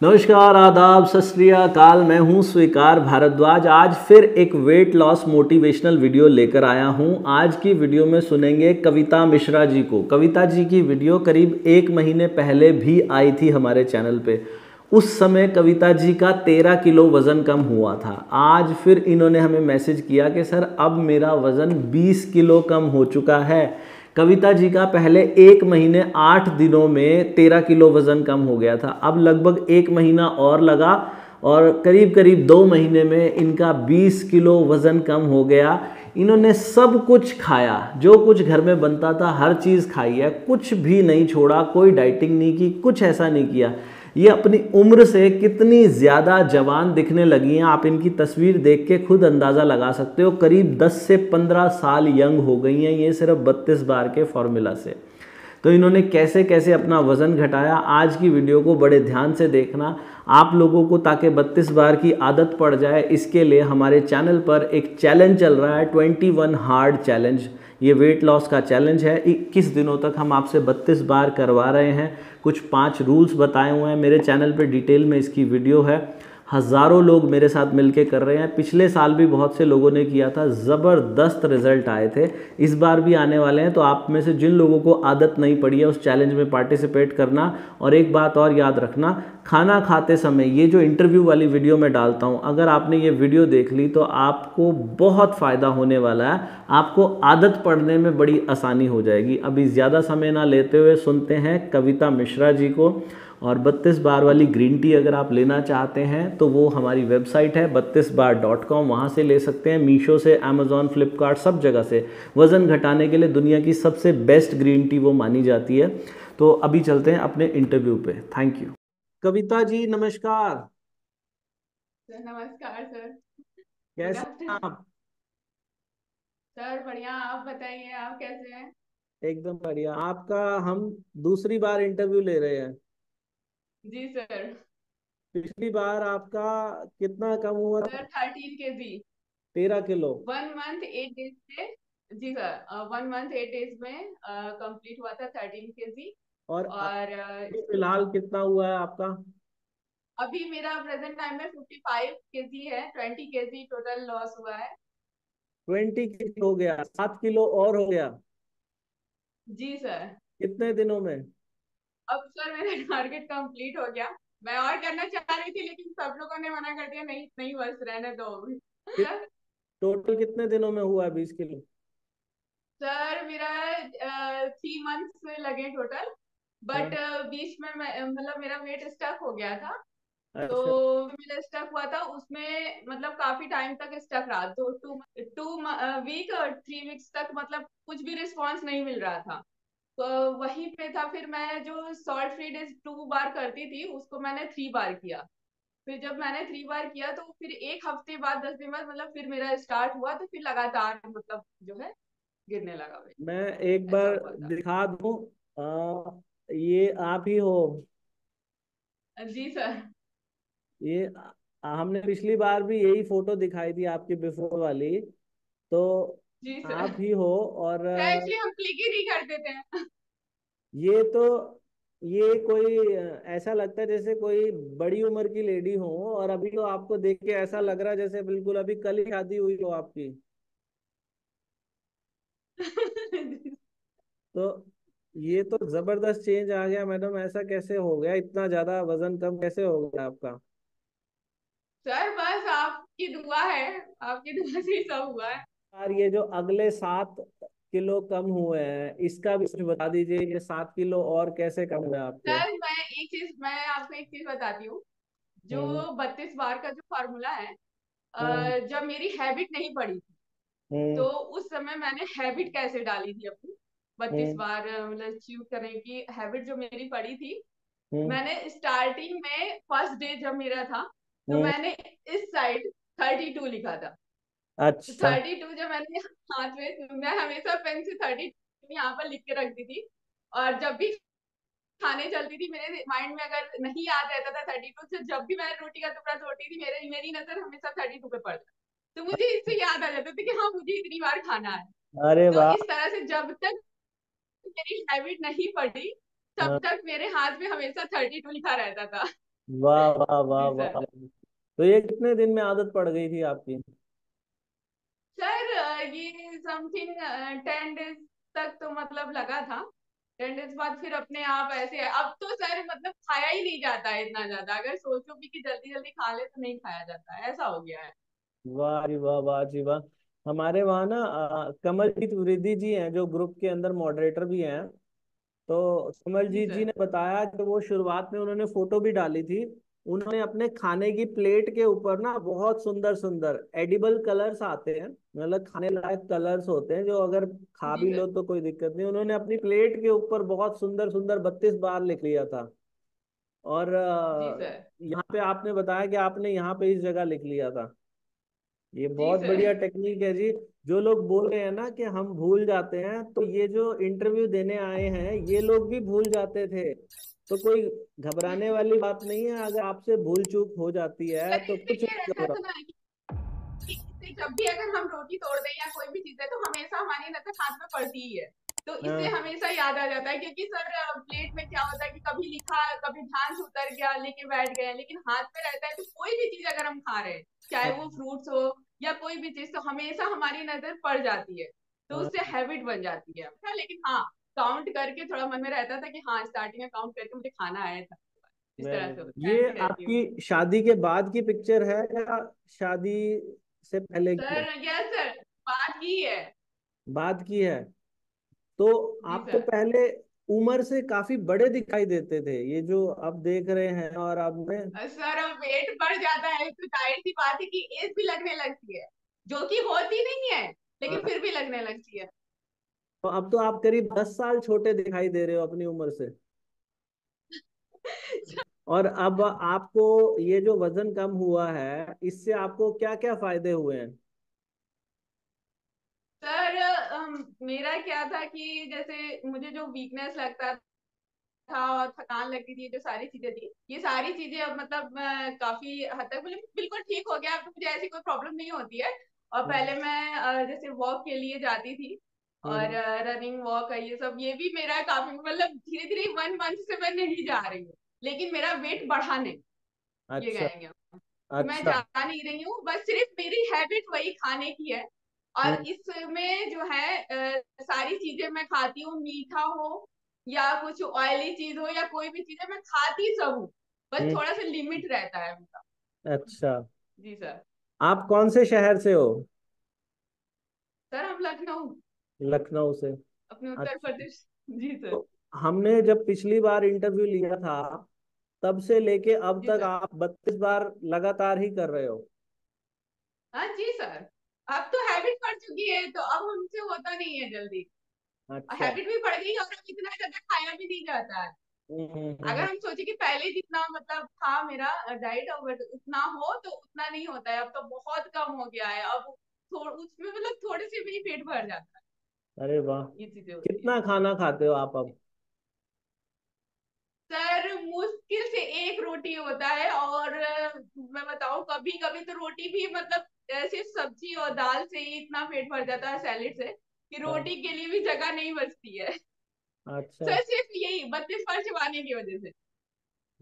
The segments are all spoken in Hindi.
नमस्कार, आदाब, सत श्री अकाल। मैं हूं स्वीकार भारद्वाज। आज फिर एक वेट लॉस मोटिवेशनल वीडियो लेकर आया हूं। आज की वीडियो में सुनेंगे कविता मिश्रा जी को। कविता जी की वीडियो करीब 1 महीने पहले भी आई थी हमारे चैनल पे। उस समय कविता जी का 13 किलो वज़न कम हुआ था। आज फिर इन्होंने हमें मैसेज किया कि सर अब मेरा वज़न 20 किलो कम हो चुका है। कविता जी का पहले 1 महीने 8 दिनों में 13 किलो वज़न कम हो गया था। अब लगभग 1 महीना और लगा और करीब करीब 2 महीने में इनका 20 किलो वज़न कम हो गया। इन्होंने सब कुछ खाया, जो कुछ घर में बनता था हर चीज़ खाई है, कुछ भी नहीं छोड़ा, कोई डाइटिंग नहीं की, कुछ ऐसा नहीं किया। ये अपनी उम्र से कितनी ज़्यादा जवान दिखने लगी हैं, आप इनकी तस्वीर देख के खुद अंदाज़ा लगा सकते हो। करीब 10 से 15 साल यंग हो गई हैं ये सिर्फ 32 बार के फॉर्मूला से। तो इन्होंने कैसे कैसे अपना वज़न घटाया, आज की वीडियो को बड़े ध्यान से देखना। आप लोगों को ताकि 32 बार की आदत पड़ जाए, इसके लिए हमारे चैनल पर एक चैलेंज चल रहा है, 21 हार्ड चैलेंज। ये वेट लॉस का चैलेंज है। 21 दिनों तक हम आपसे 32 बार करवा रहे हैं। कुछ 5 रूल्स बताए हुए हैं, मेरे चैनल पे डिटेल में इसकी वीडियो है। हज़ारों लोग मेरे साथ मिलके कर रहे हैं। पिछले साल भी बहुत से लोगों ने किया था, ज़बरदस्त रिजल्ट आए थे। इस बार भी आने वाले हैं। तो आप में से जिन लोगों को आदत नहीं पड़ी है उस चैलेंज में पार्टिसिपेट करना। और एक बात और याद रखना, खाना खाते समय ये जो इंटरव्यू वाली वीडियो मैं डालता हूँ, अगर आपने ये वीडियो देख ली तो आपको बहुत फ़ायदा होने वाला है। आपको आदत पड़ने में बड़ी आसानी हो जाएगी। अभी ज़्यादा समय ना लेते हुए सुनते हैं कविता मिश्रा जी को। और 32 बार वाली ग्रीन टी अगर आप लेना चाहते हैं तो वो हमारी वेबसाइट है 32bar.com, वहाँ से ले सकते हैं। मीशो से, अमेज़ॉन, फ्लिपकार्ट, सब जगह से। वज़न घटाने के लिए दुनिया की सबसे बेस्ट ग्रीन टी वो मानी जाती है। तो अभी चलते हैं अपने इंटरव्यू पे। Thank you. कविता जी नमस्कार। सर नमस्कार सर। गुड कैसे हैं आफ्टरनून। आप? सर बढ़िया, आप बताइए आप कैसे हैं? एकदम बढ़िया। आपका हम दूसरी बार इंटरव्यू ले रहे हैं। जी सर। पिछली बार आपका कितना कम हुआ था? Sir 13 kg। 13 kilo. 1 month 8 days में। जी सर, 1 मंथ 8 डेज में कंप्लीट हुआ था 13 kg। और और अभी फिलहाल कितना हुआ है आपका? अभी मेरा प्रेजेंट टाइम में 55 kg है। 20 kg टोटल लॉस हुआ है। 20 किलो हो गया, 7 किलो और हो गया। जी सर। कितने दिनों में? अब सर मेरा टारगेट कंप्लीट हो गया। मैं और करना चाह रही थी लेकिन सब लोगों ने मना कर दिया, नहीं नहीं बस रहने दो अभी। सर। टोटल कितने दिनों में हुआ है 20 किलो? सर मेरा 3 मंथ्स लगे टोटल। बट हाँ। बीच में मतलब मेरा वेट स्टक हो गया था। तो अच्छा। मेरा स्टक हुआ था उसमें, मतलब काफी टाइम तक स्टक रहा। तो टू टू वीक और 3 वीक्स तक मतलब कुछ भी रिस्पॉन्स नहीं मिल रहा था। तो वहीं पे था। फिर मैं जो सॉल्ट फ्री डेज 2 बार करती थी उसको मैंने 3 बार किया। फिर जब मैंने 3 बार किया तो फिर एक हफ्ते बाद 10 दिन बाद मतलब फिर मेरा स्टार्ट हुआ। तो फिर लगातार मतलब जो है गिरने लगा वेट। मैं एक ऐसा बार हुआ था। दिखा दूं। ये आप ही हो? जी सर। ये हमने पिछली बार भी यही फोटो दिखाई थी आपकी, बिफोर वाली। तो जी सर। आप ही हो। और एक्चुअली हम क्लिक ही नहीं कर देते हैं। ये तो ये कोई ऐसा लगता है जैसे कोई बड़ी उम्र की लेडी हो। और अभी तो आपको देख के ऐसा लग रहा है जैसे बिल्कुल अभी कल ही शादी हुई हो आपकी। तो ये तो जबरदस्त चेंज आ गया मैडम। ऐसा कैसे हो गया? इतना ज्यादा वजन कम कैसे हो गया आपका? सर बस आपकी दुआ है। आपकी दुआ से ही सब हुआ है। यार, ये जो अगले 7 किलो कम हुए हैं इसका भी कुछ बता दीजिए। ये 7 किलो और कैसे कम हुए आपके? सर मैं आपको एक चीज बताती हूँ। जो हम्म। 32 बार का जो फॉर्मूला है, हम्म। जब मेरी हैबिट नहीं पड़ी थी हम्म। तो उस समय मैंने हैबिट कैसे डाली थी अपनी 32 हम्म। बार मतलब अचीव करने की हैबिट जो मेरी पड़ी थी। हम्म। मैंने स्टार्टिंग में फर्स्ट डे जब मेरा था तो हम्म। मैंने इस साइड 32 लिखा था। तो अच्छा। 32 जब मैंने हाथ में, मैं हमेशा पेन से 32 यहाँ पर लिख के रखती थी। और जब भी खाने चलती थी मेरे माइंड में अगर नहीं याद रहता था 32 से, जब भी मैं रोटी का टुकड़ा तोड़ती थी मेरी नजर हमेशा 32 पे पड़ता। तो मुझे इससे याद आ जाता था कि हाँ मुझे इतनी बार खाना है। अरे तो वाह। इस तरह से जब तक मेरी हैबिट नहीं पड़ी हाँ। तब तक मेरे हाथ में हमेशा 32 लिखा रहता था। वाह वाह वाह जी सर। वाह। तो ये कितने दिन में आदत पड़ गई थी आपकी? सर ये समथिंग 10 डेज तक तो मतलब लगा था। 10 डेज बाद फिर अपने आप ऐसे, अब तो सर मतलब खाया ही नहीं जाता है इतना ज्यादा, अगर सोचो भी कि जल्दी जल्दी खा ले तो नहीं खाया जाता है, ऐसा हो गया है। वाह जी वाह, वाह जी वाह। हमारे वहाँ ना कमलजीत वृद्धि जी हैं जो ग्रुप के अंदर मॉडरेटर भी हैं। तो जी कमलजीत जी सर। ने बताया कि वो शुरुआत में उन्होंने फोटो भी डाली थी। उन्होंने अपने खाने की प्लेट के ऊपर ना बहुत सुंदर सुंदर एडिबल कलर्स आते हैं, मतलब खाने लायक कलर्स होते हैं जो अगर खा जी भी लो सर। तो कोई दिक्कत नहीं, उन्होंने अपनी प्लेट के ऊपर बहुत सुंदर सुंदर 32 बार लिख लिया था। और जी सर। यहाँ पे आपने बताया कि आपने यहाँ पे इस जगह लिख लिया था। ये जी बहुत सर। बढ़िया टेक्निक है जी। जो लोग बोल रहे हैं ना कि हम भूल जाते हैं, तो ये जो इंटरव्यू देने आए हैं ये लोग भी भूल जाते थे। तो कोई घबराने वाली बात नहीं है, अगर आपसे भूल चूक हो जाती है तो लेकिन कुछ देखिए नहीं ऐसा हो रहा। सुना है कि इससे जब भी अगर हम रोटी तोड़ दें या कोई भी चीज है तो हमेशा हमारी नजर हाथ में पड़ती ही है। तो इससे हाँ। हमेशा याद आ जाता है, क्योंकि सर प्लेट में क्या होता है कि कभी लिखा, कभी ध्यान से उतर गया लेके बैठ गए, लेकिन हाथ में रहता है तो कोई भी चीज अगर हम खा रहे हैं, चाहे हाँ। वो फ्रूट्स हो या कोई भी चीज, तो हमेशा हमारी नजर पड़ जाती है। तो हाँ। उससे हैबिट बन जाती है। हाँ, लेकिन हाँ, काउंट करके थोड़ा मन में रहता था कि हाँ स्टार्टिंग में काउंट करके मुझे खाना आया था। इस तरह से ये कहती रहती हूँ। आपकी शादी के बाद की पिक्चर है या शादी से पहले की है? सर यस सर, बात की है। बाद की है। तो जी आप तो सर। पहले उम्र से काफी बड़े दिखाई देते थे, ये जो अब देख रहे हैं और अब में। सर अब वेट बढ़ जाता है तो जाहिर सी बात है कि एज भी लगने लगती है, जो कि होती नहीं है, लेकिन हाँ, फिर भी लगने लगती है। तो अब तो आप करीब 10 साल छोटे दिखाई दे रहे हो अपनी उम्र से। और अब आपको ये जो वजन कम हुआ है इससे आपको क्या क्या फायदे हुए हैं? सर मेरा क्या था कि जैसे मुझे जो वीकनेस लगता था और थकान लगती थी, जो सारी चीजें थी, ये सारी चीजें अब मतलब काफी हद तक मुझे बिल्कुल ठीक हो गया। अब तो मुझे ऐसी कोई प्रॉब्लम नहीं होती है। और हम्म। पहले मैं जैसे वॉक के लिए जाती थी, और हम्म। रनिंग वॉक है ये सब, ये भी मेरा काफी मतलब धीरे धीरे 1 मंथ से मैं नहीं जा रही हूँ, लेकिन मेरा वेट बढ़ा नहीं, ये अच्छा। कहेंगे कि मैं अच्छा। जा नहीं रही हूँ, बस सिर्फ मेरी हैबिट वही खाने की है। और हम्म। इसमें जो है सारी चीजें मैं खाती हूँ, मीठा हो या कुछ ऑयली चीज हो या कोई भी चीज है, मैं खाती सब हूँ, बस हम्म। थोड़ा सा लिमिट रहता है उनका। अच्छा। जी सर। आप कौन से शहर से हो? सर हम लखनऊ, लखनऊ से। अपने उत्तर अच्छा। प्रदेश। जी सर। तो हमने जब पिछली बार इंटरव्यू लिया था तब से लेके अब जी तक सर। आप 32 बार लगातार ही कर रहे हो? हाँ जी सर, अब तो हैबिट पड़ चुकी है तो अब हमसे होता नहीं है जल्दी। अच्छा। हैबिट भी पड़ गई और अब इतना ज्यादा खाया भी नहीं जाता है। अगर हम्म। हम सोचे कि पहले जितना मतलब था मेरा डाइट और उतना हो, तो उतना नहीं होता है, अब तो बहुत कम हो गया है। अब उसमें मतलब थोड़े से भी नहीं पेट भर जाता है, अरे वाह। ये चीजें होती है। कितना खाना खाते हो आप अब? सर मुश्किल से एक रोटी होता है, और मैं बताऊं कभी कभी तो रोटी भी मतलब सिर्फ सब्जी और दाल से ही इतना पेट भर जाता है, सैलेड से, कि हाँ। रोटी के लिए भी जगह नहीं बचती है। अच्छा। सर सिर्फ यही 32 फल चबाने की वजह से।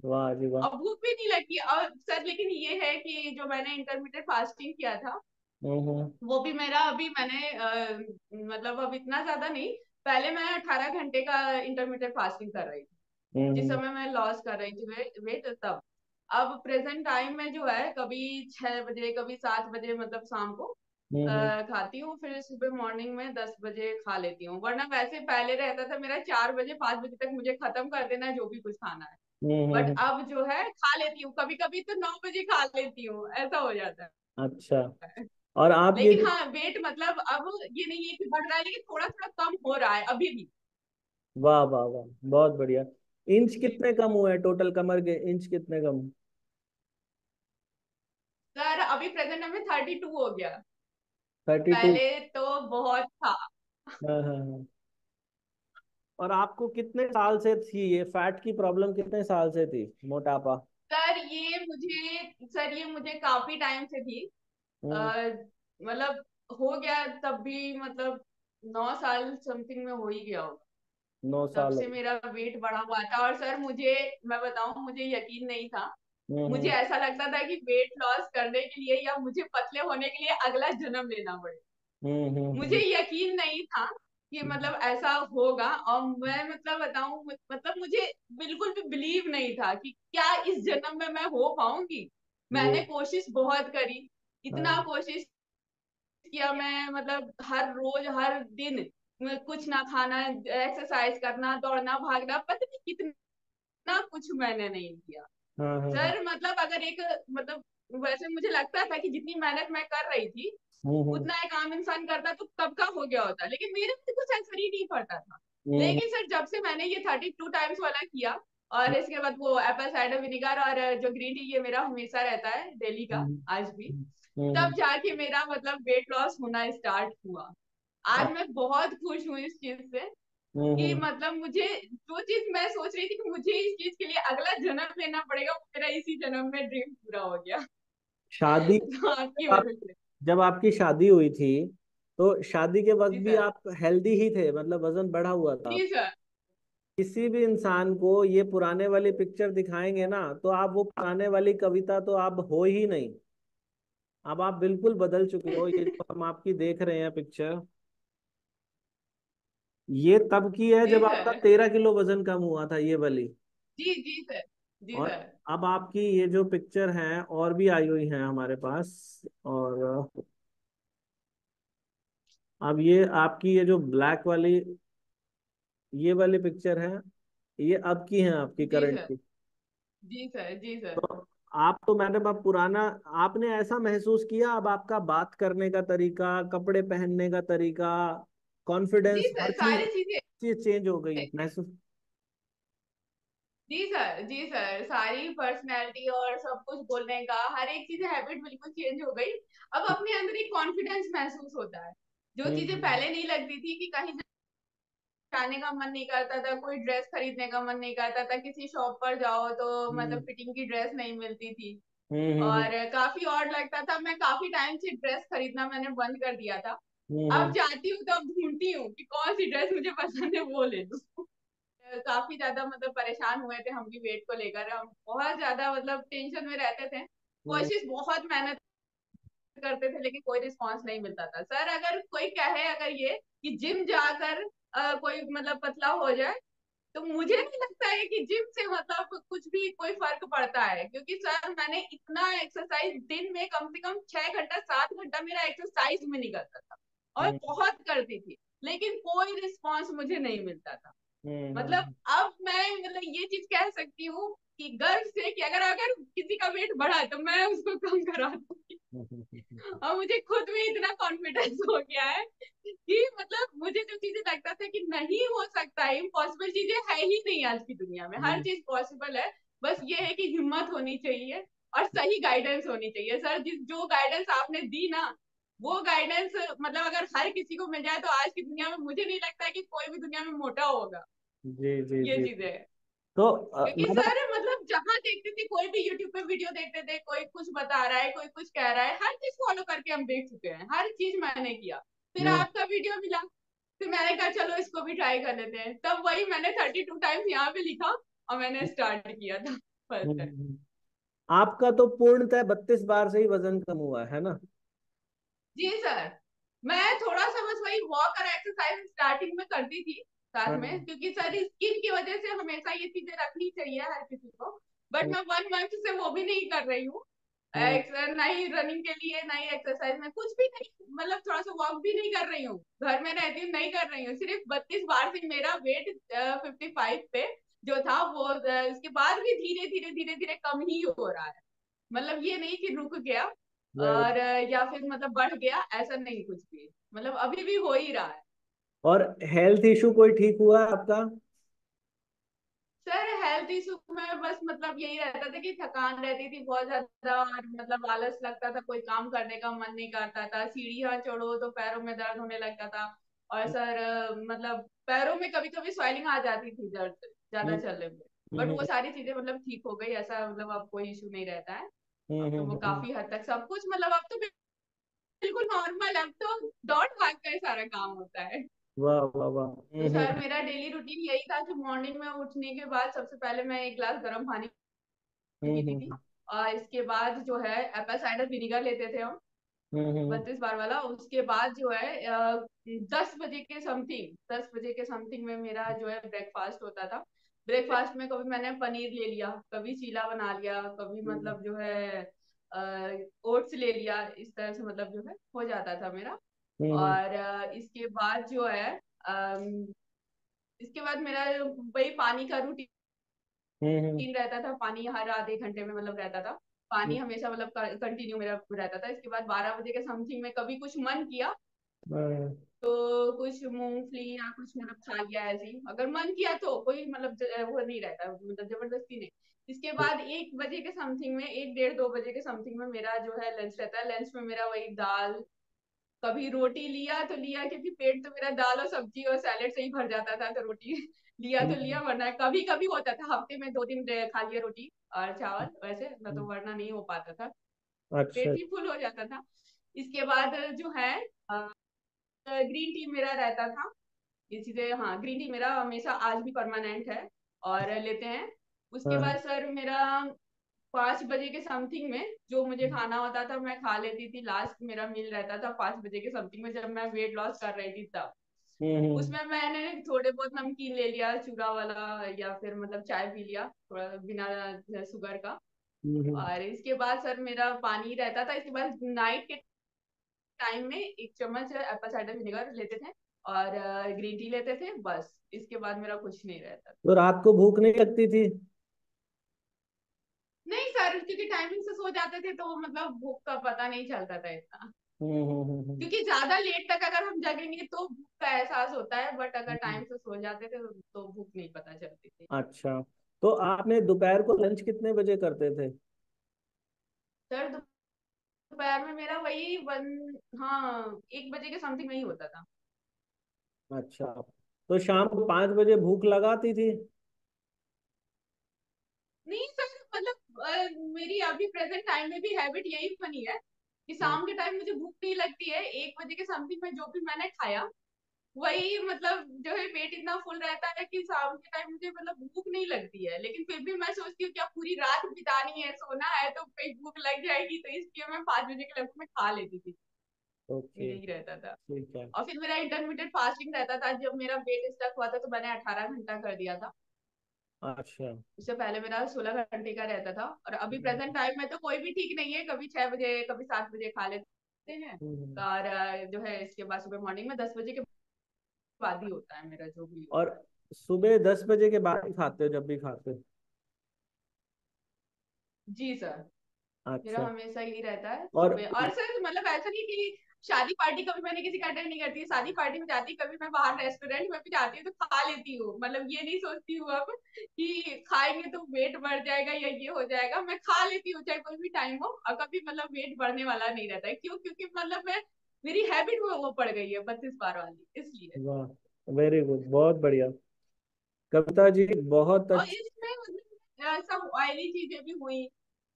वाह जी वाह। और भूख भी नहीं लगती। और सर लेकिन ये है कि जो मैंने इंटरमीडिएट फास्टिंग किया था, हम्म। वो भी मेरा अभी मैंने मतलब अब इतना ज्यादा नहीं, पहले मैं 18 घंटे का इंटरमीडिएट फास्टिंग कर रही थी, जिस हम्म। समय मैं लॉस कर रही थी वेट तब। अब प्रेजेंट टाइम में जो है कभी 6 बजे कभी 7 बजे मतलब शाम को हम्म। खाती हूँ, फिर सुबह मॉर्निंग में 10 बजे खा लेती हूँ, वरना वैसे पहले रहता था मेरा 4 बजे 5 बजे तक मुझे खत्म कर देना है जो भी कुछ खाना है। बट हम्म। अब जो है खा लेती हूँ, कभी कभी तो 9 बजे खा लेती हूँ, ऐसा हो जाता अच्छा। है। और आप ये लेकिन जो, हाँ वेट मतलब अब ये नहीं है कि बढ़ रहा है, लेकिन थोड़ा थोड़ा कम हो रहा है अभी भी। वाह वाह वाह, बहुत बढ़िया। इंच जी कितने कम हुए हैं टोटल, कमर के इंच कितने कम? सर, अभी प्रेजेंट में 32 हो गया, 32। पहले तो बहुत था। हाँ हाँ हाँ। और आपको कितने साल से थी ये फैट की प्रॉब्लम, कितने साल से थी मोटापा? सर ये मुझे काफी टाइम से थी। अ, हम्म। मतलब हो गया तब भी मतलब 9 साल समथिंग में हो ही गया होगा। नौ तब साल हो से मेरा वेट बढ़ा हुआ था, और सर मुझे, मैं बताऊं, मुझे यकीन नहीं था मुझे हम्म ऐसा लगता था कि वेट लॉस करने के लिए या मुझे पतले होने के लिए अगला जन्म लेना पड़े। मुझे हम्म। यकीन नहीं था कि मतलब ऐसा होगा। और मैं मतलब बताऊं, मतलब मुझे बिल्कुल भी बिलीव नहीं था कि क्या इस जन्म में मैं हो पाऊंगी। जी। मैंने कोशिश बहुत करी, इतना हाँ कोशिश किया मैं, मतलब हर रोज हर दिन कुछ ना खाना, एक्सरसाइज करना, दौड़ना भागना, पता नहीं कितना कुछ मैंने नहीं किया। हाँ हाँ हाँ। सर मतलब अगर एक, मतलब वैसे मुझे लगता था कि जितनी मेहनत मैं कर रही थी हम्म उतना एक आम इंसान करता तो कब का हो गया होता, लेकिन मेरे पे कुछ असर ही नहीं पड़ता था। हम्म लेकिन सर जब से मैंने ये 32 टाइम्स वाला किया, और इसके बाद वो एप्पल साइडर विनेगर और जो ग्रीन टी, ये मेरा हमेशा रहता है डेली का, हम्म आज भी, हम्म। तब जाके मेरा मतलब वेट लॉस होना स्टार्ट हुआ। आज मैं बहुत खुश हूँ इस चीज से कि हम्म। मतलब मुझे जो चीज मैं सोच रही थी कि मुझे इस चीज के लिए अगला जन्म लेना पड़ेगा, वो मेरा इसी जन्म में ड्रीम पूरा हो गया। शादी, तो आपकी आप वजह से। जब आपकी शादी हुई थी तो शादी के वक्त जी भी सर। आप हेल्दी ही थे, मतलब वजन बढ़ा हुआ था। जी सर। किसी भी इंसान को ये पुराने वाली पिक्चर दिखाएंगे ना तो आप वो पुराने वाली कविता तो आप हो ही नहीं। अब आप बिल्कुल बदल चुके हो। ये जो हम आपकी देख रहे हैं पिक्चर, ये तब की है जी जब आपका सर। 13 किलो वजन कम हुआ था, ये वाली। जी जी सर। जी और सर। अब आपकी ये जो पिक्चर है और भी आई हुई है हमारे पास। और अब ये आपकी ये जो ब्लैक वाली ये वाली पिक्चर है, ये अब की है आपकी जी करंट सर। की। जी सर। जी सर। तो आप तो मैडम अब पुराना, आपने ऐसा महसूस किया अब आपका बात करने का तरीका, कपड़े पहनने का तरीका, जी कॉन्फिडेंस, हर सर, चीज सारी चीजें। चीज चेंज हो गई महसूस। जी सर। जी सर, सारी पर्सनैलिटी और सब कुछ बोलने का हर एक चीज, हैबिट बिल्कुल चेंज हो गई। अब अपने अंदर एक कॉन्फिडेंस महसूस होता है। जो चीजें हम्म पहले नहीं लगती थी कि कहीं जाने का मन नहीं करता था, कोई ड्रेस खरीदने का मन नहीं करता था, किसी शॉप पर जाओ तो मतलब हम्म फिटिंग की ड्रेस नहीं मिलती थी, हम्म और काफी ऑड लगता था। मैं काफी टाइम से ड्रेस खरीदना मैंने बंद कर दिया था। अब हम्म जाती हूँ तो अब ढूंढती हूँ कि कौन सी ड्रेस मुझे पसंद है वो ले लूँ। काफी ज्यादा मतलब परेशान हुए थे हम भी वेट को लेकर, हम बहुत ज्यादा मतलब टेंशन में रहते थे। हम्म कोशिश बहुत मेहनत करते थे लेकिन कोई रिस्पांस नहीं मिलता था। सर अगर कोई कहे अगर ये कि जिम जाकर कोई मतलब पतला हो जाए, तो मुझे नहीं लगता है कि जिम से मतलब कुछ भी कोई फर्क पड़ता है, क्योंकि सर मैंने इतना एक्सरसाइज दिन में कम से कम 6 घंटा 7 घंटा मेरा एक्सरसाइज में निकलता था, और हम्म बहुत करती थी, लेकिन कोई रिस्पांस मुझे नहीं मिलता था। मतलब हम्म अब मैं मतलब ये चीज कह सकती हूँ कि गर्व से कि अगर अगर किसी का वेट बढ़ा है तो मैं उसको कम करा दूंगी। और मुझे खुद में इतना कॉन्फिडेंस हो गया है कि मतलब मुझे जो चीजें लगता था कि नहीं हो सकता है, इम्पॉसिबल चीजें है ही नहीं आज की दुनिया में, हर हम्म चीज पॉसिबल है। बस ये है कि हिम्मत होनी चाहिए और सही गाइडेंस होनी चाहिए। सर जिस जो गाइडेंस आपने दी ना, वो गाइडेंस मतलब अगर हर किसी को मिल जाए तो आज की दुनिया में मुझे नहीं लगता है कि कोई भी दुनिया में मोटा होगा। जी जी ये जी। चीजें है। तो क्योंकि मैडम। सर मतलब जहां देखते थे कोई भी यूट्यूब पे वीडियो देखते थे, कोई कुछ बता रहा है, कोई कुछ कह रहा है, हर चीज फॉलो करके हम देख चुके हैं, हर चीज मैंने किया। फिर हम्म आपका वीडियो मिला, फिर मैंने कहा चलो इसको भी ट्राई कर लेते हैं, तब वही मैंने 32 टाइम्स यहाँ पे लिखा और मैंने स्टार्ट किया था फर्स्ट टाइम। हम्म। आपका तो पूर्णतः 32 बार से ही वजन कम हुआ है ना? जी सर। मैं थोड़ा सा बस वही वॉक और एक्सरसाइज स्टार्टिंग में करती थी साथ हाँ। में, क्योंकि सर स्किन की वजह से हमेशा ये चीजें रखनी चाहिए हर किसी को। बट हम्म मैं 1 मंथ से वो भी नहीं कर रही हूँ। हम्म ना ही रनिंग के लिए, ना ही एक्सरसाइज में, कुछ भी नहीं, मतलब थोड़ा सा वॉक भी नहीं कर रही हूँ, घर में रहती हूँ नहीं कर रही हूँ। सिर्फ 32 बार से मेरा वेट 55 पे जो था वो उसके बाद भी धीरे धीरे धीरे धीरे कम ही हो रहा है। मतलब ये नहीं कि रुक गया right। और या फिर मतलब बढ़ गया, ऐसा नहीं कुछ भी, मतलब अभी भी हो ही रहा है। और हेल्थ इशू कोई ठीक हुआ है आपका? सर हेल्थ इशू में बस मतलब यही रहता था कि थकान रहती थी बहुत ज्यादा, और मतलब आलस लगता था, कोई काम करने का मन नहीं करता था, सीढ़ियाँ चढ़ो तो पैरों में दर्द होने लगता था। और सर मतलब पैरों में कभी कभी स्वेलिंग आ जाती थी दर्द ज्यादा हम्म चलने में। बट वो हम्म सारी चीजें मतलब ठीक हो गई, ऐसा मतलब अब कोई इशू नहीं रहता है। अब तो वो हम्म। काफी हद तक सब कुछ मतलब अब तो बिल्कुल नॉर्मल, अब तो दौड़ भाग कर सारा काम होता है। वाह वाह वाह। तो सर मेरा डेली रूटीन यही था कि मॉर्निंग में उठने के बाद सबसे पहले मैं एक गिलास गर्म पानी पीती हम्म थी। और इसके बाद जो है एप्पल साइडर विनीगर लेते थे हम, हम्म 32 बार वाला। उसके बाद जो है 10 बजे के समथिंग, 10 बजे के समथिंग में मेरा जो है ब्रेकफास्ट होता था। ब्रेकफास्ट में कभी मैंने पनीर ले लिया, कभी चीला बना लिया, कभी हम्म मतलब जो है ओट्स ले लिया। इस तरह से मतलब जो है हो जाता था मेरा। हम्म और इसके बाद जो है इसके बाद मेरा वही पानी का रूटीन हम्म रहता था। पानी हर आधे घंटे में मतलब रहता था। पानी हमेशा मतलब कंटिन्यू मेरा रहता था। इसके बाद 12 बजे के समथिंग में कभी कुछ मन किया हम्म तो कुछ मूंगफली या कुछ मतलब खा लिया ऐसे ही, अगर मन किया तो। कोई मतलब वो नहीं रहता, मतलब जबरदस्ती नहीं। इसके बाद 1 बजे के समथिंग में, 1 1:30 2 बजे के समथिंग में मेरा जो है लंच रहता है। लंच में मेरा वही दाल, कभी रोटी लिया तो लिया, क्योंकि पेट तो मेरा दाल और सब्जी और सैलेड से ही भर जाता था, तो रोटी लिया तो लिया, वरना कभी कभी होता था हफ्ते में 2 दिन खा लिया रोटी और चावल, वैसे न तो वरना नहीं हो पाता था, अच्छा। पेट ही फुल हो जाता था। इसके बाद जो है ग्रीन टी मेरा रहता था। ये चीजें, हाँ, ग्रीन टी मेरा हमेशा आज भी परमानेंट है और लेते हैं। उसके हाँ बाद सर मेरा 5 बजे के समथिंग में जो मुझे खाना होता था मैं खा लेती थी। लास्ट मेरा मील रहता था 5 बजे के समथिंग में, जब मैं वेट लॉस कर रही थी तब। हम्म उसमें मैंने थोड़े बहुत नमकीन ले लिया, चूड़ा वाला, या फिर मतलब चाय पी लिया थोड़ा बिना शुगर का। हम्म और इसके बाद सर मेरा पानी रहता था। इसके बाद नाइट के टाइम में 1 चम्मच एप्पल साइडर विनेगर लेते थे और ग्रीन टी लेते थे, बस। इसके बाद मेरा कुछ नहीं रहता था। तो रात को भूख नहीं लगती थी? नहीं सर, क्योंकि टाइमिंग से सो जाते थे तो मतलब भूख का पता नहीं चलता था इतना। क्योंकि ज्यादा लेट तक अगर हम जगेंगे तो भूख का एहसास होता है, बट अगर हम्म। टाइम से सो जाते थे तो भूख नहीं पता चलती थी। अच्छा, तो आपने दोपहर को लंच कितने बजे करते थे? सर दोपहर में मेरा वही हाँ, 1 बजे के समथिंग में ही होता था। अच्छा, तो शाम को 5 बजे भूख लगाती थी? नहीं सर, मतलब मेरी अभी प्रेजेंट टाइम में भी हैबिट यही बनी है कि शाम के टाइम मुझे भूख नहीं लगती है। 1 बजे के समथिंग में जो भी मैंने खाया वही, मतलब जो है पेट इतना फुल रहता है कि शाम के टाइम मुझे मतलब भूख नहीं लगती है। लेकिन फिर भी मैं सोचती हूँ क्या पूरी रात बितानी है, सोना है, तो पेट भूख लग जाएगी, तो इसलिए मैं 5 बजे के लगभग में खा लेती थी। ओके, यही रहता था। ठीक है। और फिर मेरा इंटरमीडिएट फास्टिंग रहता था। जब मेरा वेट स्टक हुआ था तो मैंने 18 घंटा कर दिया था। अच्छा। उससे पहले मेरा 16 घंटे का रहता था। और अभी प्रेजेंट टाइम में तो कोई भी ठीक नहीं है, कभी 6 बजे कभी 7 बजे खा लेते हैं। हम्म। और जो है इसके बाद सुबह मॉर्निंग में 10 बजे के बाद ही होता है मेरा जो भी और होता है। सुबह 10 बजे के बाद ही खाते हो जब भी खाते हो? जी सर, मेरा अच्छा। हमेशा यही रहता है और सुबह। और सर मतलब ऐसा नहीं कि शादी पार्टी कभी मैंने किसी का अटेंड नहीं करती है। शादी पार्टी में जाती, कभी मैं बाहर रेस्टोरेंट में भी जाती हूँ तो खा लेती हूँ। मतलब ये नहीं सोचती हूँ अब कि खाएंगे तो वेट बढ़ जाएगा या ये हो जाएगा। मैं खा लेती हूँ चाहे कोई भी टाइम हो, और कभी मतलब वेट बढ़ने वाला नहीं रहता है। क्यों? क्योंकि मतलब मैं, मेरी हैबिट वो पड़ गई है 32 बार वाली, इसलिए। वाह, वेरी गुड, बहुत बढ़िया। कविता जी, बहुत और अच्छा। इसमें मतलब सब ऑयली चीजें भी हुई,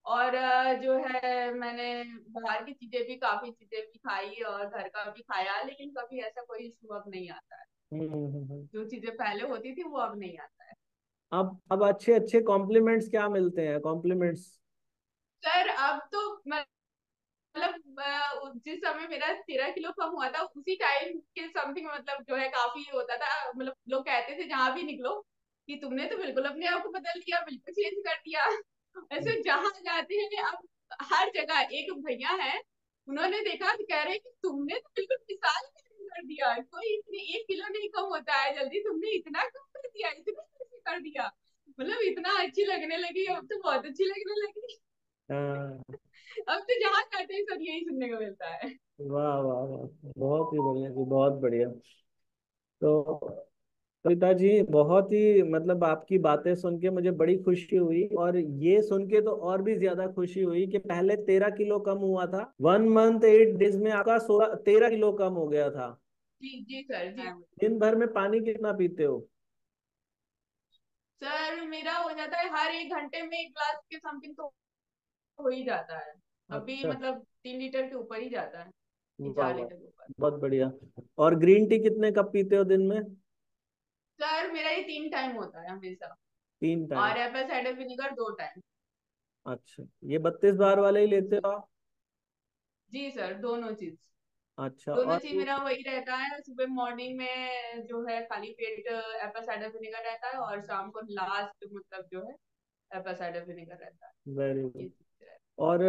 और जो है मैंने बाहर की चीजें भी, काफी चीजें भी खाई और घर का भी खाया, लेकिन कभी ऐसा कोई इशू अब नहीं आता है। हम्म। जो चीजें पहले होती थी वो अब नहीं आता है। अब अच्छे अच्छे कॉम्प्लीमेंट्स क्या मिलते हैं, कॉम्प्लीमेंट्स? सर अब तो मतलब जिस समय मेरा 13 किलो कम हुआ था उसी टाइम के समथिंग, मतलब जो है काफी होता था। मतलब लोग कहते थे जहां भी निकलो कि तुमने तो बिल्कुल अपने आप को बदल दिया, बिल्कुल चेंज कर दिया। ऐसे जहां जाते हैं अब हर जगह एक भैया है, उन्होंने देखा तो कह रहे हैं कि तुमने तो बिल्कुल मिसाल ही change कर दिया। कोई इतने 1 किलो नहीं कम होता है जल्दी, तुमने इतना कम कर दिया, इतना कैसे कर दिया। मतलब इतना अच्छी लगने लगी, अब तो बहुत अच्छी लगने लगी। हाँ। अब तो जहाँ जाते हैं सब यही सुनने को मिलता है। वाह वाह वाह, बहुत ही बढ़िया जी, बहुत बढ़िया। तो कविता जी, बहुत ही मतलब आपकी बातें सुन के मुझे बड़ी खुशी हुई, और ये सुन के तो और भी ज्यादा खुशी हुई कि पहले 13 किलो कम हुआ था, 1 मंथ 8 डेज में आपका 13 किलो कम हो गया था। जी जी सर, जी दिन भर में पानी कितना पीते हो? सर, मेरा हो जाता है हर 1 घंटे में 1 ग्लास के समथिंग तो हो ही जाता है। अभी अच्छा। मतलब 3 लीटर के ऊपर ही जाता है, तीन वाह चार वाह, लीटर के ऊपर। बहुत बढ़िया। और ग्रीन टी कितने कप पीते हो दिन में? सर मेरा ये 3 टाइम होता है हमेशा। 3 टाइम? और एप्पल साइडर विनीगर 2 टाइम। अच्छा, ये 32 बार वाले ही लेते जी। हो आप? जी सर, दोनों चीज। अच्छा, दोनों और चीज मेरा वही रहता है। सुबह मॉर्निंग में जो है खाली पेट एप्पल साइडर विनेगर रहता है, और शाम को लास्ट मतलब जो है एप्पल साइडर विनेगर रहता है। वेरी ये गुड। चीज है। और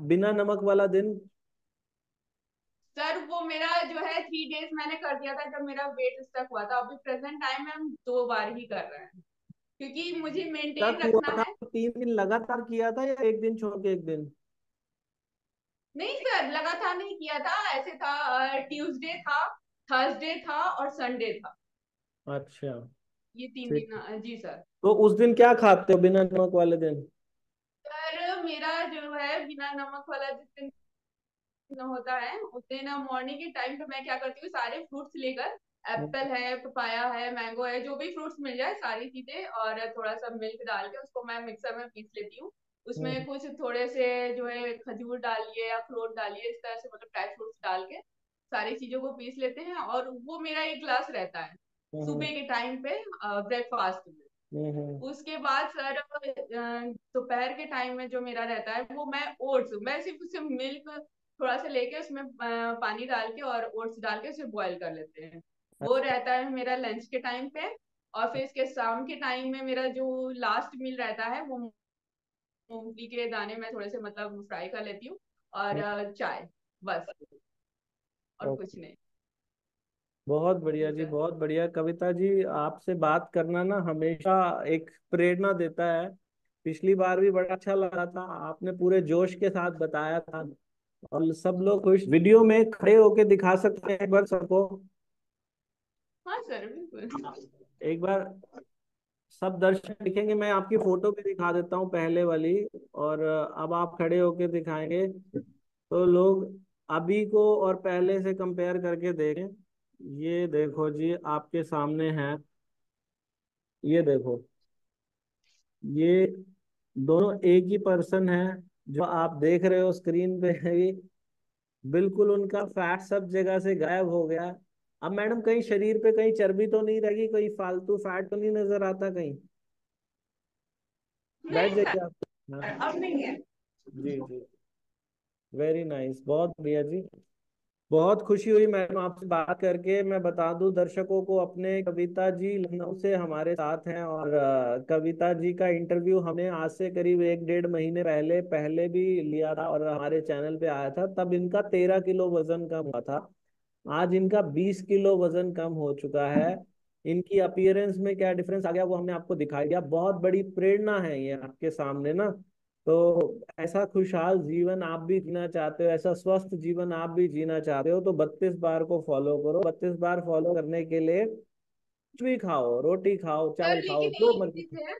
बिना नमक वाला दिन? सर वो मेरा जो है 3 डेज मैंने कर दिया था जब मेरा वेट स्टक हुआ था। अभी प्रेजेंट टाइम में हम 2 बार ही कर रहे हैं, क्योंकि मुझे तक मेंटेन हुआ रखना था है। तो 3 दिन लगातार किया था या एक दिन छोड़ के एक दिन? नहीं सर, लगातार नहीं किया था। ऐसे था, ट्यूसडे था, थर्सडे था और संडे था। अच्छा, ये 3 दिन। ठीक। जी सर। तो उस दिन क्या खाते हो बिना नमक वाले दिन? सर मेरा जो है बिना नमक वाला जिस दिन होता है उस दिन मॉर्निंग के टाइम पे मैं क्या करती हूँ, सारे फ्रूट्स लेकर, एप्पल है, पपाया है, मैंगो है, जो भी फ्रूट्स मिल जाए सारी चीजें, और थोड़ा सा मिल्क डाल के उसको मैं मिक्सर में पीस लेती हूँ। उसमें हम्म कुछ थोड़े से जो है खजूर डालिए, अखरोट डालिए, इस तरह से मतलब ड्राई फ्रूट्स डाल के सारी चीजों को पीस लेते हैं, और वो मेरा एक ग्लास रहता है हम्म सुबह के टाइम पे ब्रेकफास्ट में। हम्म। उसके बाद सर दोपहर के टाइम में जो मेरा रहता है वो मैं सिर्फ उससे मिल्क थोड़ा सा लेके उसमें पानी डाल के और ओट्स डाल के उसे बॉईल कर लेते हैं। वो अच्छा। रहता है मेरा लंच के टाइम पे। और फिर इसके शाम के टाइम में मेरा जो लास्ट मील रहता है वो मूंगफली के दाने मैं थोड़े से मतलब फ्राई कर लेती हूँ, और चाय, बस, और कुछ ओके, नहीं। बहुत जी बढ़िया जी, सर। बहुत बढ़िया। कविता जी, आपसे बात करना ना हमेशा एक प्रेरणा देता है। पिछली बार भी बड़ा अच्छा लगा था, आपने पूरे जोश के साथ बताया था, और सब लोग खुश। वीडियो में खड़े होके दिखा सकते हैं एक बार सबको? हाँ सर, बिल्कुल। एक बार सब दर्शक दिखेंगे, मैं आपकी फोटो भी दिखा देता हूँ पहले वाली, और अब आप खड़े होके दिखाएंगे तो लोग अभी को और पहले से कंपेयर करके देखें। ये देखो जी, आपके सामने है, ये देखो, ये दोनों एक ही पर्सन है जो आप देख रहे हो स्क्रीन पे ही। बिल्कुल उनका फैट सब जगह से गायब हो गया। अब मैडम, कहीं शरीर पे कहीं चर्बी तो नहीं रहेगी, कोई फालतू फैट तो नहीं नजर आता कहीं? बैठ नहीं जाइए आप। हाँ, सर, अब नहीं है। जी जी, वेरी नाइस, बहुत बढ़िया जी। बहुत खुशी हुई मैडम आपसे बात करके। मैं बता दूं दर्शकों को अपने, कविता जी लखनऊ से हमारे साथ हैं, और कविता जी का इंटरव्यू हमने आज से करीब 1 डेढ़ महीने पहले पहले भी लिया था, और हमारे चैनल पे आया था। तब इनका 13 किलो वजन कम हुआ था। आज इनका 20 किलो वजन कम हो चुका है। इनकी अपीयरेंस में क्या डिफरेंस आ गया वो हमने आपको दिखाई दिया। बहुत बड़ी प्रेरणा है ये आपके सामने ना। तो ऐसा खुशहाल जीवन आप भी जीना चाहते हो, ऐसा स्वस्थ जीवन आप भी जीना चाहते हो, तो 32 बार को फॉलो करो। 32 बार फॉलो करने के लिए कुछ भी खाओ, रोटी खाओ, सर चावल खाओ, लेकिन जो एक मर्जी खाओ। चीज है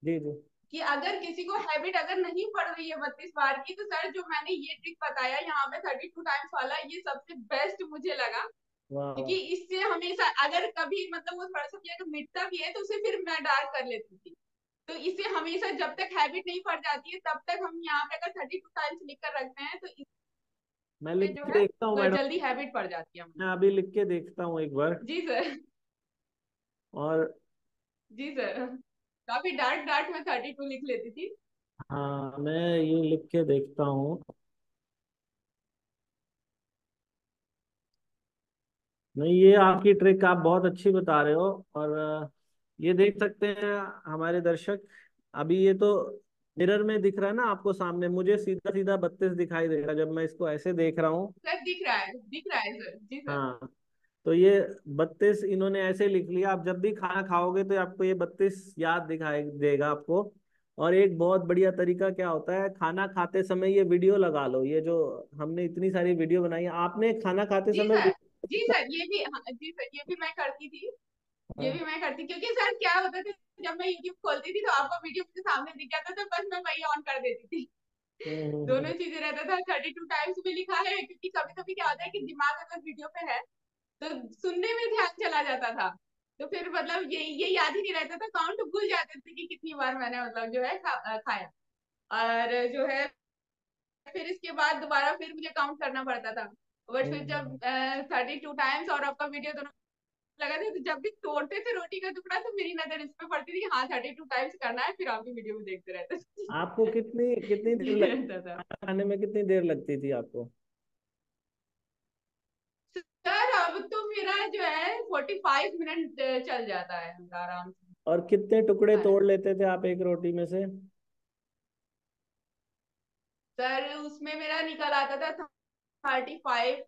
जी जी। कि अगर किसी को हैबिट अगर नहीं पड़ रही है 32 बार की, तो सर जो मैंने ये ट्रिक बताया यहाँ पे 32 टाइम्स वाला, ये सबसे बेस्ट मुझे लगा। वाह वाह। क्योंकि इससे हमेशा अगर कभी मतलब वो थोड़ा सा भी अगर मिटता भी है तो उसे फिर मैं डार्क कर लेती थी। तो इससे हमेशा जब तक हैबिट नहीं पड़ जाती है तब तक हम यहाँ पे अगर 32 टाइम्स लिख कर रखते हैं तो मैं इससे लिख जो के है देखता हूँ मैडम, जल्दी हैबिट पड़ जाती है हमें। मैं अभी लिख के देखता हूँ एक बार। जी सर। और जी सर, काफी डार्क डार्क में 32 लिख लेती थी। हाँ, मैं ये लिख के देखता हूँ। नहीं, ये आपकी ट्रिक आप बहुत अच्छी बता रहे हो। और ये देख सकते हैं हमारे दर्शक, अभी ये तो मिरर में दिख रहा है ना आपको सामने, मुझे सीधा सीधा 32 दिखाई दे रहा है जब मैं इसको ऐसे देख रहा हूँ। सर दिख रहा है, दिख रहा है सर। जी सर। हाँ, तो ये 32 इन्होंने ऐसे लिख लिया। आप जब भी खाना खाओगे तो आपको ये 32 याद दिखाई देगा आपको। और एक बहुत बढ़िया तरीका क्या होता है, खाना खाते समय ये वीडियो लगा लो। ये जो हमने इतनी सारी वीडियो बनाई है, आपने खाना खाते जी समय सर। जी वीडियो। सर, ये भी, हाँ, जी सर, ये भी मैं करती थी। ये हाँ, भी मैं करती, क्योंकि सर क्या होता था, जब मैं यूट्यूब खोलती थी तो आपका वीडियो मुझे सामने दिख जाता था, बस मैं वही ऑन कर देती थी। हम्म। दोनों चीजें रहता था। 32 टाइम्स में लिखा है, क्योंकि कभी कभी क्या होता है कि दिमाग अगर वीडियो पे है तो सुनने में ध्यान चला जाता था। तो फिर मतलब ये याद ही नहीं रहता था, काउंट भूल जाते थे कि कितनी बार मैंने मतलब जो है खाया। और जो है फिर इसके बाद दोबारा फिर मुझे काउंट करना पड़ता था। बट फिर जब 32 टाइम्स और आपका वीडियो दोनों लगा था, तो जब भी तोड़ते थे रोटी का टुकड़ा तो मेरी नजर इस पे पड़ती थी कि हाँ 32 टाइम्स करना है, फिर आप भी वीडियो में देखते रहते थे। आपको कितनी कितनी देर ये लग रहता था। खाना खाने में कितनी देर लगती थी आपको? सर अब तो मेरा जो है 45 मिनट चल जाता है मेरा आराम से और कितने टुकड़े खाने तोड़ में। लेते थे आप एक रोटी में से? सर उसमें मेरा निकल आता था 35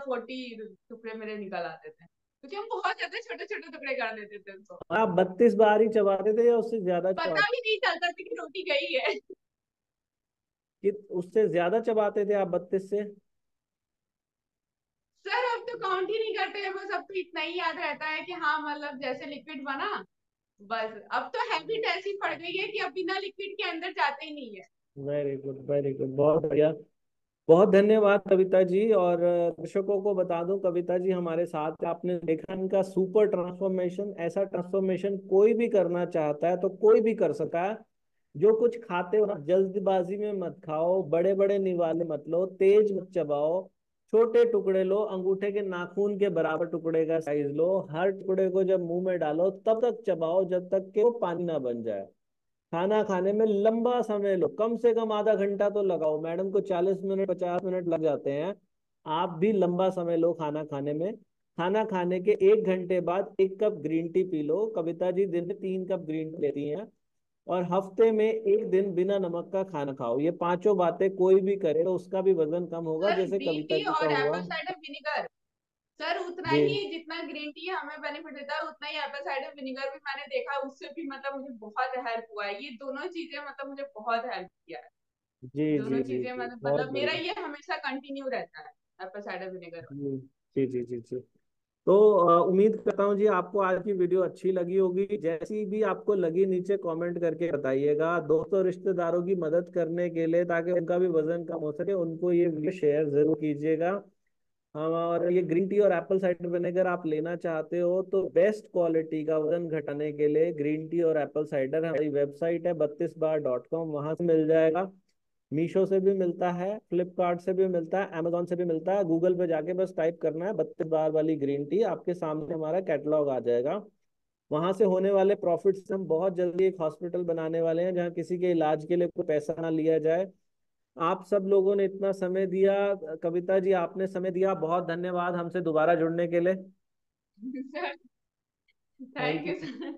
40 टुकड़े मेरे निकल आते थे, क्योंकि हम बहुत ज्यादा छोटे छोटे टुकड़े कर देते थे उसको। आप 32 बार ही चबाते थे या उससे ज्यादा पता चबाते? भी नहीं चलता था कि रोटी गई है। कि उससे ज्यादा चबाते थे आप 32 से? सर अब तो काउंट ही नहीं करते हैं, बस अब तो इतना ही याद रहता है कि हाँ मतलब जैसे लिक्विड बना, बस अब तो हैबिट ऐसी पड़ गई है कि अब बिना लिक्विड के अंदर जाते ही नहीं है। वेरी गुड, वेरी गुड, बहुत बढ़िया। बहुत धन्यवाद कविता जी। और दर्शकों को बता दूं, कविता जी हमारे साथ हैं। आपने देखा इनका सुपर ट्रांसफॉर्मेशन। ऐसा ट्रांसफॉर्मेशन कोई भी करना चाहता है तो कोई भी कर सकता है। जो कुछ खाते हो जल्दबाजी में मत खाओ, बड़े बड़े निवाले मत लो, तेज मत चबाओ। छोटे टुकड़े लो, अंगूठे के नाखून के बराबर टुकड़े का साइज लो। हर टुकड़े को जब मुंह में डालो तब तक चबाओ जब तक कि वो पानी ना बन जाए। खाना खाने में लंबा समय लो, कम से कम आधा घंटा तो लगाओ। मैडम को 40 मिनट 50 मिनट लग जाते हैं। आप भी लंबा समय लो खाना खाने में। खाना खाने के 1 घंटे बाद 1 cup green tea P low. Kavita ji दिन में 3 कप ग्रीन टी लेती हैं। और हफ्ते में 1 दिन बिना नमक का खाना खाओ। ये पांचों बातें कोई भी करे तो उसका भी वजन कम होगा, सर जैसे ग्रीन कविता टी जी का और हुआ। एप्पल साइडर विनेगर, सर उतना जी ही जितना ग्रीन टी हमें बेनिफिट देता है उतना ही एप्पल साइडर विनेगर भी मैंने देखा उससे भी मतलब मुझे बहुत हेल्प हुआ है। ये दोनों चीजें मतलब मुझे बहुत हेल्प किया है। जी जी दोनों जी चीजें जी, बहुत मतलब मेरा बढ़िया। ये हमेशा कंटिन्यू रहता है, एप्पल साइडर विनेगर। जी जी जी जी जी। तो उम्मीद करता हूँ जी आपको आज की वीडियो अच्छी लगी होगी। जैसी भी आपको लगी नीचे कमेंट करके बताइएगा। दोस्तों रिश्तेदारों की मदद करने के लिए, ताकि उनका भी वजन कम हो सके, उनको ये वीडियो शेयर जरूर कीजिएगा। और ये ग्रीन टी और एप्पल साइडर विनेगर आप लेना चाहते हो तो बेस्ट क्वालिटी का वजन घटाने के लिए ग्रीन टी और एप्पल साइडर हमारी वेबसाइट है 32bar.com, वहां से मिल जाएगा। मीशो से भी मिलता है, फ्लिपकार्ट से भी मिलता है, अमेजोन से भी मिलता है। गूगल पे जाके बस टाइप करना है 32 बार वाली ग्रीन टी, आपके सामने हमारा कैटलॉग आ जाएगा। वहां से होने वाले प्रॉफिट से हम बहुत जल्दी एक हॉस्पिटल बनाने वाले हैं जहाँ किसी के इलाज के लिए कोई पैसा ना लिया जाए। आप सब लोगों ने इतना समय दिया, कविता जी आपने समय दिया, बहुत धन्यवाद हमसे दोबारा जुड़ने के लिए। Sir thank thank you. You sir.